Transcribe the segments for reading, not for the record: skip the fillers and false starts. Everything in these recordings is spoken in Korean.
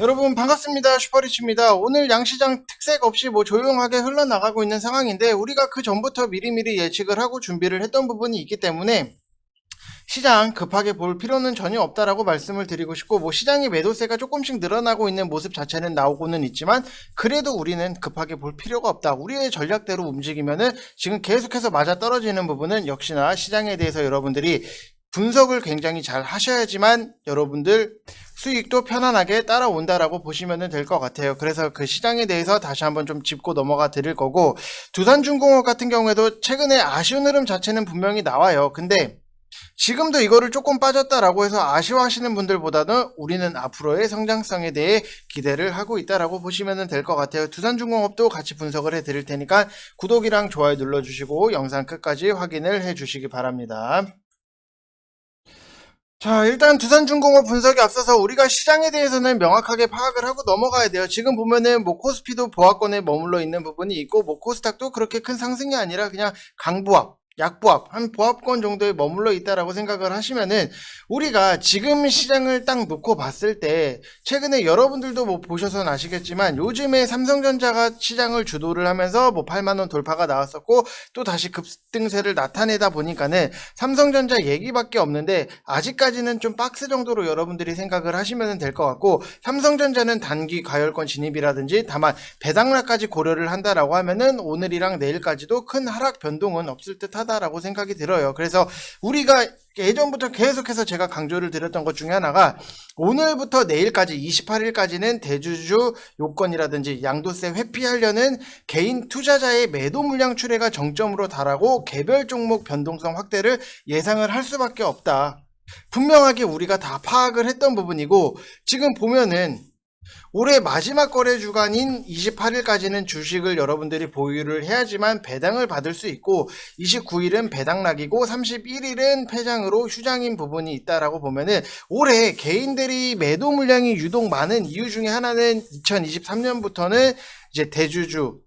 여러분 반갑습니다. 슈퍼리치입니다. 오늘 양시장 특색 없이 조용하게 흘러나가고 있는 상황인데 우리가 그 전부터 미리미리 예측을 하고 준비를 했던 부분이 있기 때문에 시장 급하게 볼 필요는 전혀 없다라고 말씀을 드리고 싶고 시장의 매도세가 조금씩 늘어나고 있는 모습 자체는 나오고는 있지만 그래도 우리는 급하게 볼 필요가 없다. 우리의 전략대로 움직이면은 지금 계속해서 맞아떨어지는 부분은 역시나 시장에 대해서 여러분들이 분석을 굉장히 잘 하셔야지만 여러분들 수익도 편안하게 따라온다라고 보시면 될 것 같아요. 그래서 그 시장에 대해서 다시 한번 좀 짚고 넘어가 드릴 거고, 두산중공업 같은 경우에도 최근에 아쉬운 흐름 자체는 분명히 나와요. 근데 지금도 이거를 조금 빠졌다라고 해서 아쉬워하시는 분들보다는 우리는 앞으로의 성장성에 대해 기대를 하고 있다라고 보시면 될 것 같아요. 두산중공업도 같이 분석을 해 드릴 테니까 구독이랑 좋아요 눌러주시고 영상 끝까지 확인을 해 주시기 바랍니다. 자, 일단 두산중공업 분석에 앞서서 우리가 시장에 대해서는 명확하게 파악을 하고 넘어가야 돼요. 지금 보면은 코스피도 보합권에 머물러 있는 부분이 있고 코스닥도 그렇게 큰 상승이 아니라 그냥 강보합, 약보합, 한 보합권 정도에 머물러 있다라고 생각을 하시면은 우리가 지금 시장을 딱 놓고 봤을 때 최근에 여러분들도 보셔서는 아시겠지만 요즘에 삼성전자가 시장을 주도를 하면서 8만원 돌파가 나왔었고 또 다시 급등세를 나타내다 보니까는 삼성전자 얘기밖에 없는데 아직까지는 좀 박스 정도로 여러분들이 생각을 하시면 될 것 같고 삼성전자는 단기 과열권 진입이라든지 다만 배당락까지 고려를 한다라고 하면은 오늘이랑 내일까지도 큰 하락 변동은 없을 듯 하다라고 생각이 들어요. 그래서 우리가 예전부터 계속해서 제가 강조를 드렸던 것 중에 하나가 오늘부터 내일까지 28일까지는 대주주 요건이라든지 양도세 회피하려는 개인 투자자의 매도 물량 출회가 정점으로 달하고 개별 종목 변동성 확대를 예상을 할 수밖에 없다. 분명하게 우리가 다 파악을 했던 부분이고 지금 보면은 올해 마지막 거래 주간인 28일까지는 주식을 여러분들이 보유를 해야지만 배당을 받을 수 있고 29일은 배당락이고 31일은 폐장으로 휴장인 부분이 있다라고 보면은 올해 개인들이 매도 물량이 유독 많은 이유 중에 하나는 2023년부터는 이제 대주주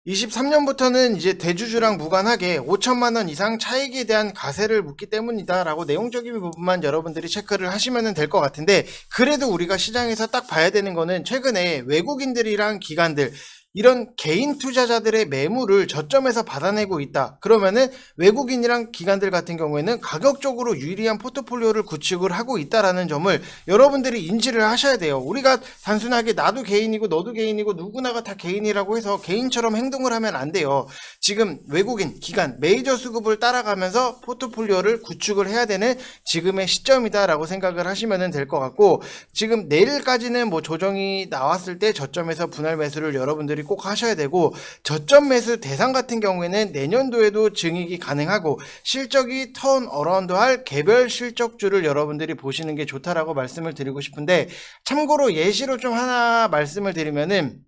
23년부터는 이제 대주주랑 무관하게 5천만원 이상 차익에 대한 가세를 묻기 때문이다 라고 내용적인 부분만 여러분들이 체크를 하시면 될 것 같은데 그래도 우리가 시장에서 딱 봐야 되는 거는 최근에 외국인들이랑 기관들 이런 개인 투자자들의 매물을 저점에서 받아내고 있다. 그러면은 외국인이랑 기관들 같은 경우에는 가격적으로 유리한 포트폴리오를 구축을 하고 있다라는 점을 여러분들이 인지를 하셔야 돼요. 우리가 단순하게 나도 개인이고 너도 개인이고 누구나가 다 개인이라고 해서 개인처럼 행동을 하면 안 돼요. 지금 외국인, 기관, 메이저 수급을 따라가면서 포트폴리오를 구축을 해야 되는 지금의 시점이다라고 생각을 하시면 될 것 같고 지금 내일까지는 조정이 나왔을 때 저점에서 분할 매수를 여러분들이 꼭 하셔야 되고 저점 매수 대상 같은 경우에는 내년도에도 증익이 가능하고 실적이 턴 어라운드 할 개별 실적주를 여러분들이 보시는 게 좋다라고 말씀을 드리고 싶은데 참고로 예시로 좀 하나 말씀을 드리면은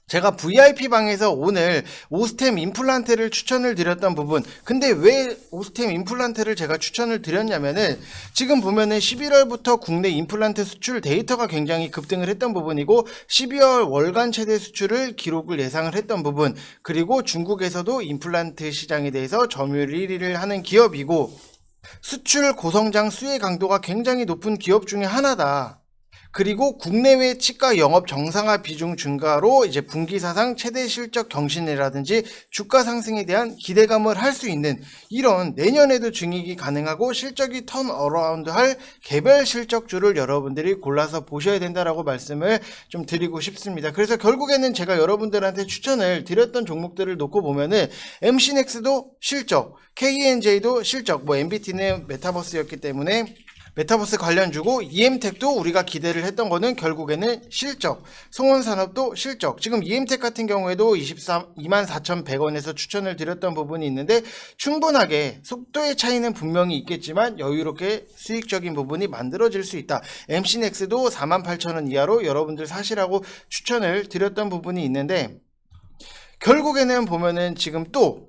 제가 VIP방에서 오늘 오스템 임플란트를 추천을 드렸던 부분 근데 왜 오스템 임플란트를 제가 추천을 드렸냐면은 지금 보면은 11월부터 국내 임플란트 수출 데이터가 굉장히 급등을 했던 부분이고 12월 월간 최대 수출을 기록을 예상을 했던 부분 그리고 중국에서도 임플란트 시장에 대해서 점유율 1위를 하는 기업이고 수출 고성장 수혜 강도가 굉장히 높은 기업 중에 하나다. 그리고 국내외 치과 영업 정상화 비중 증가로 이제 분기 사상 최대 실적 경신이라든지 주가 상승에 대한 기대감을 할 수 있는 이런 내년에도 증익이 가능하고 실적이 턴 어라운드 할 개별 실적주를 여러분들이 골라서 보셔야 된다라고 말씀을 좀 드리고 싶습니다. 그래서 결국에는 제가 여러분들한테 추천을 드렸던 종목들을 놓고 보면은 MC넥스도 실적, KENJ도 실적, MBT는 메타버스였기 때문에 메타버스 관련주고 EM텍도 우리가 기대를 했던 거는 결국에는 실적, 성원산업도 실적. 지금 EM텍 같은 경우에도 24,100원에서 추천을 드렸던 부분이 있는데 충분하게 속도의 차이는 분명히 있겠지만 여유롭게 수익적인 부분이 만들어질 수 있다. MC넥스도 48,000원 이하로 여러분들 사시라고 추천을 드렸던 부분이 있는데 결국에는 보면은 지금 또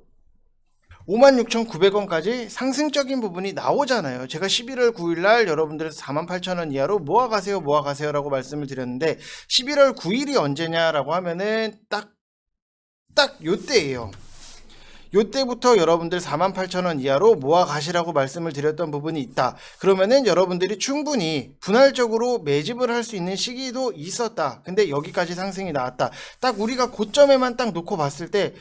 56,900원까지 상승적인 부분이 나오잖아요. 제가 11월 9일날 여러분들 48,000원 이하로 모아가세요 라고 말씀을 드렸는데 11월 9일이 언제냐라고 하면은 딱 요때예요. 요때부터 여러분들 48,000원 이하로 모아 가시라고 말씀을 드렸던 부분이 있다. 그러면은 여러분들이 충분히 분할적으로 매집을 할 수 있는 시기도 있었다. 근데 여기까지 상승이 나왔다. 딱 우리가 고점에만 딱 놓고 봤을 때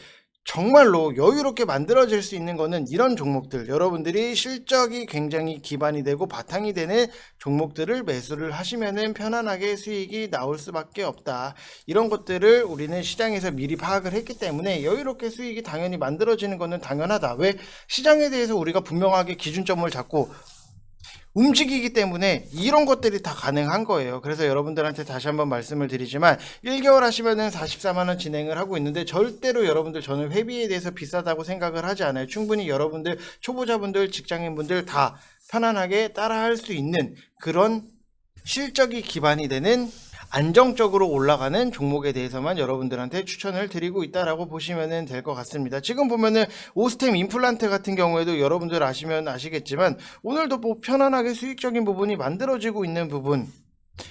정말로 여유롭게 만들어질 수 있는 거는 이런 종목들, 여러분들이 실적이 굉장히 기반이 되고 바탕이 되는 종목들을 매수를 하시면은 편안하게 수익이 나올 수밖에 없다. 이런 것들을 우리는 시장에서 미리 파악을 했기 때문에 여유롭게 수익이 당연히 만들어지는 거는 당연하다. 왜? 시장에 대해서 우리가 분명하게 기준점을 잡고 움직이기 때문에 이런 것들이 다 가능한 거예요. 그래서 여러분들한테 다시 한번 말씀을 드리지만 1개월 하시면은 44만원 진행을 하고 있는데 절대로 여러분들 저는 회비에 대해서 비싸다고 생각을 하지 않아요. 충분히 여러분들 초보자분들 직장인분들 다 편안하게 따라할 수 있는 그런 실적이 기반이 되는 안정적으로 올라가는 종목에 대해서만 여러분들한테 추천을 드리고 있다라고 보시면 될 것 같습니다. 지금 보면은 오스템 임플란트 같은 경우에도 여러분들 아시면 아시겠지만 오늘도 뭐 편안하게 수익적인 부분이 만들어지고 있는 부분,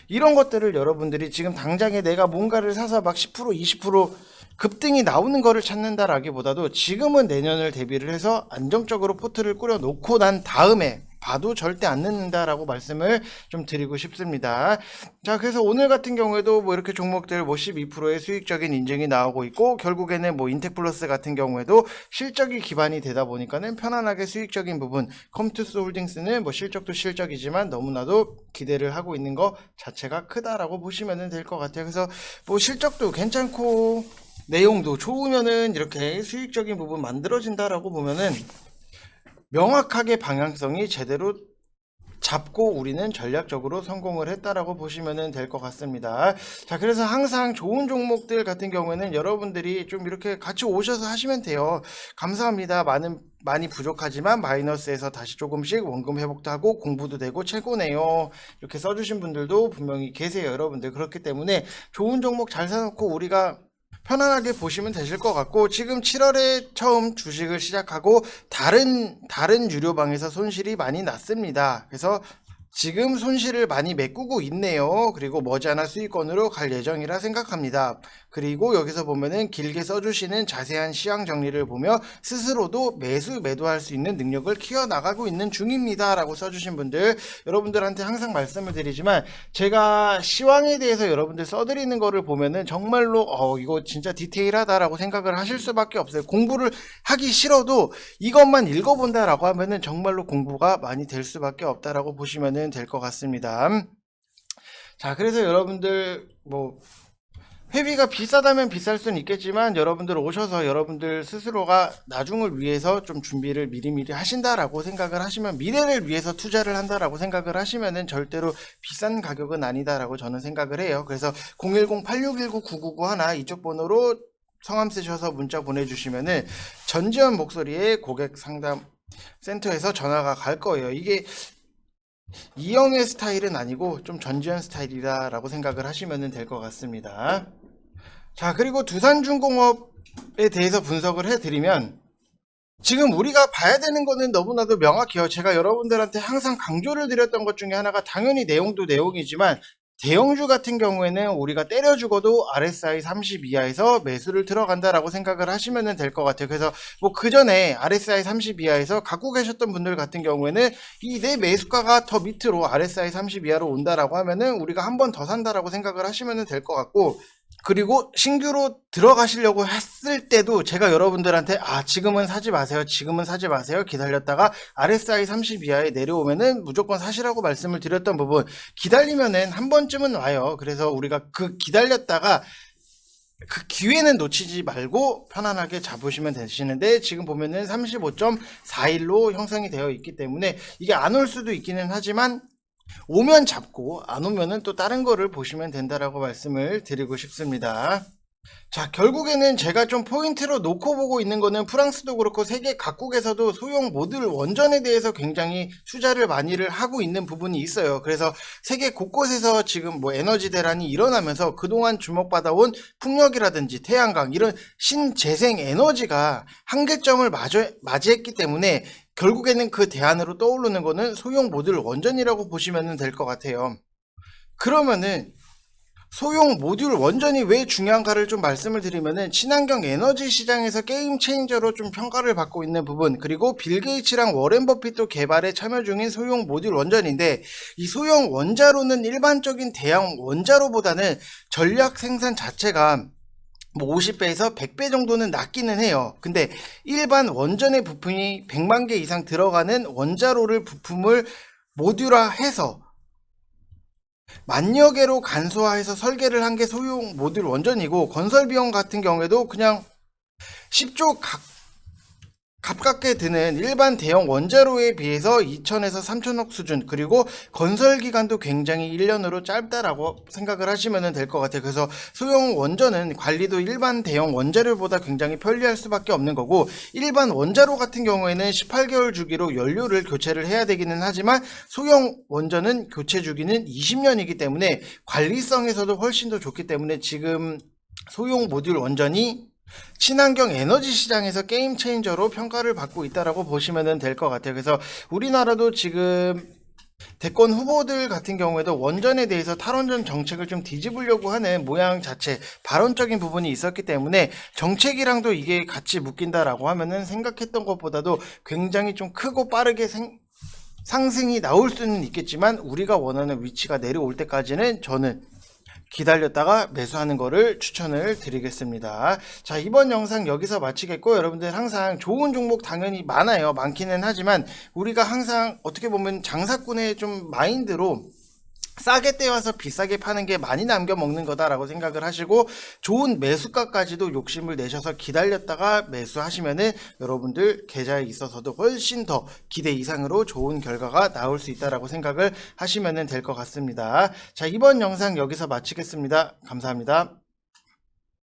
이런 것들을 여러분들이 지금 당장에 내가 뭔가를 사서 막 10% 20% 급등이 나오는 거를 찾는다라기보다도 지금은 내년을 대비를 해서 안정적으로 포트를 꾸려 놓고 난 다음에 봐도 절대 안 늦는다라고 말씀을 좀 드리고 싶습니다. 자, 그래서 오늘 같은 경우에도 뭐 이렇게 종목들 뭐 12%의 수익적인 인증이 나오고 있고, 결국에는 뭐 인텍플러스 같은 경우에도 실적이 기반이 되다 보니까는 편안하게 수익적인 부분, 컴투스 홀딩스는 뭐 실적도 실적이지만 너무나도 기대를 하고 있는 것 자체가 크다라고 보시면 될 것 같아요. 그래서 뭐 실적도 괜찮고 내용도 좋으면은 이렇게 수익적인 부분 만들어진다라고 보면은 명확하게 방향성이 제대로 잡고 우리는 전략적으로 성공을 했다라고 보시면 될 것 같습니다. 자, 그래서 항상 좋은 종목들 같은 경우에는 여러분들이 좀 이렇게 같이 오셔서 하시면 돼요. 감사합니다. 많이 부족하지만 마이너스에서 다시 조금씩 원금 회복도 하고 공부도 되고 최고네요. 이렇게 써주신 분들도 분명히 계세요, 여러분들. 그렇기 때문에 좋은 종목 잘 사놓고 우리가 편안하게 보시면 되실 것 같고, 지금 7월에 처음 주식을 시작하고 다른 유료방에서 손실이 많이 났습니다. 그래서 지금 손실을 많이 메꾸고 있네요. 그리고 머지않아 수익권으로 갈 예정이라 생각합니다. 그리고 여기서 보면은 길게 써주시는 자세한 시황 정리를 보며 스스로도 매도할 수 있는 능력을 키워나가고 있는 중입니다 라고 써주신 분들, 여러분들한테 항상 말씀을 드리지만 제가 시황에 대해서 여러분들 써드리는 거를 보면은 정말로 이거 진짜 디테일하다 라고 생각을 하실 수밖에 없어요. 공부를 하기 싫어도 이것만 읽어본다 라고 하면은 정말로 공부가 많이 될 수밖에 없다 라고 보시면은 될 것 같습니다. 자, 그래서 여러분들 뭐 회비가 비싸다면 비쌀 수는 있겠지만 여러분들 오셔서 여러분들 스스로가 나중을 위해서 좀 준비를 미리미리 하신다라고 생각을 하시면, 미래를 위해서 투자를 한다라고 생각을 하시면은 절대로 비싼 가격은 아니다라고 저는 생각을 해요. 그래서 010-8619-9991 이쪽 번호로 성함 쓰셔서 문자 보내주시면은 전지현 목소리의 고객 상담 센터에서 전화가 갈 거예요. 이게 이영의 스타일은 아니고 좀 전지현 스타일이다 라고 생각을 하시면 될 것 같습니다. 자, 그리고 두산중공업에 대해서 분석을 해드리면 지금 우리가 봐야 되는 거는 너무나도 명확해요. 제가 여러분들한테 항상 강조를 드렸던 것 중에 하나가 당연히 내용도 내용이지만 대형주 같은 경우에는 우리가 때려 죽어도 RSI 30 이하에서 매수를 들어간다라고 생각을 하시면 될 것 같아요. 그래서 뭐 그 전에 RSI 30 이하에서 갖고 계셨던 분들 같은 경우에는 이 내 매수가가 더 밑으로 RSI 30 이하로 온다라고 하면은 우리가 한 번 더 산다라고 생각을 하시면 될 것 같고, 그리고 신규로 들어가시려고 했을 때도 제가 여러분들한테 지금은 사지 마세요, 지금은 사지 마세요, 기다렸다가 RSI 30 이하에 내려오면은 무조건 사시라고 말씀을 드렸던 부분, 기다리면은 한 번쯤은 와요. 그래서 우리가 그 기다렸다가 그 기회는 놓치지 말고 편안하게 잡으시면 되시는데, 지금 보면은 35.41로 형성이 되어 있기 때문에 이게 안 올 수도 있기는 하지만 오면 잡고 안 오면은 또 다른 거를 보시면 된다라고 말씀을 드리고 싶습니다. 자, 결국에는 제가 좀 포인트로 놓고 보고 있는 거는 프랑스도 그렇고 세계 각국에서도 소형 모듈 원전에 대해서 굉장히 투자를 많이를 하고 있는 부분이 있어요. 그래서 세계 곳곳에서 지금 뭐 에너지 대란이 일어나면서 그동안 주목받아온 풍력이라든지 태양광 이런 신재생 에너지가 한계점을 맞이했기 때문에 결국에는 그 대안으로 떠오르는 거는 소형 모듈 원전이라고 보시면 될 것 같아요. 그러면은 소형 모듈 원전이 왜 중요한가를 좀 말씀을 드리면은 친환경 에너지 시장에서 게임 체인저로 좀 평가를 받고 있는 부분, 그리고 빌 게이츠랑 워렌 버핏도 개발에 참여 중인 소형 모듈 원전인데, 이 소형 원자로는 일반적인 대형 원자로보다는 전력 생산 자체가 뭐 50배에서 100배 정도는 낮기는 해요. 근데 일반 원전의 부품이 100만 개 이상 들어가는 원자로를 부품을 모듈화해서 만여 개로 간소화해서 설계를 한 게 소형 모듈 원전이고, 건설 비용 같은 경우에도 그냥 10조 가깝게 드는 일반 대형 원자로에 비해서 2천에서 3천억 수준, 그리고 건설 기간도 굉장히 1년으로 짧다라고 생각을 하시면 될 것 같아요. 그래서 소형 원전은 관리도 일반 대형 원자로보다 굉장히 편리할 수밖에 없는 거고, 일반 원자로 같은 경우에는 18개월 주기로 연료를 교체를 해야 되기는 하지만 소형 원전은 교체 주기는 20년이기 때문에 관리성에서도 훨씬 더 좋기 때문에 지금 소형 모듈 원전이 친환경 에너지 시장에서 게임 체인저로 평가를 받고 있다라고 보시면 될 것 같아요. 그래서 우리나라도 지금 대권 후보들 같은 경우에도 원전에 대해서 탈원전 정책을 좀 뒤집으려고 하는 모양 자체, 발언적인 부분이 있었기 때문에 정책이랑도 이게 같이 묶인다라고 하면은 생각했던 것보다도 굉장히 좀 크고 빠르게 상승이 나올 수는 있겠지만, 우리가 원하는 위치가 내려올 때까지는 저는 기다렸다가 매수하는 거를 추천을 드리겠습니다. 자, 이번 영상 여기서 마치겠고, 여러분들 항상 좋은 종목 당연히 많아요. 많기는 하지만 우리가 항상 어떻게 보면 장사꾼의 좀 마인드로 싸게 떼와서 비싸게 파는 게 많이 남겨 먹는 거다라고 생각을 하시고, 좋은 매수가까지도 욕심을 내셔서 기다렸다가 매수하시면은 여러분들 계좌에 있어서도 훨씬 더 기대 이상으로 좋은 결과가 나올 수 있다라고 생각을 하시면 될 것 같습니다. 자, 이번 영상 여기서 마치겠습니다. 감사합니다.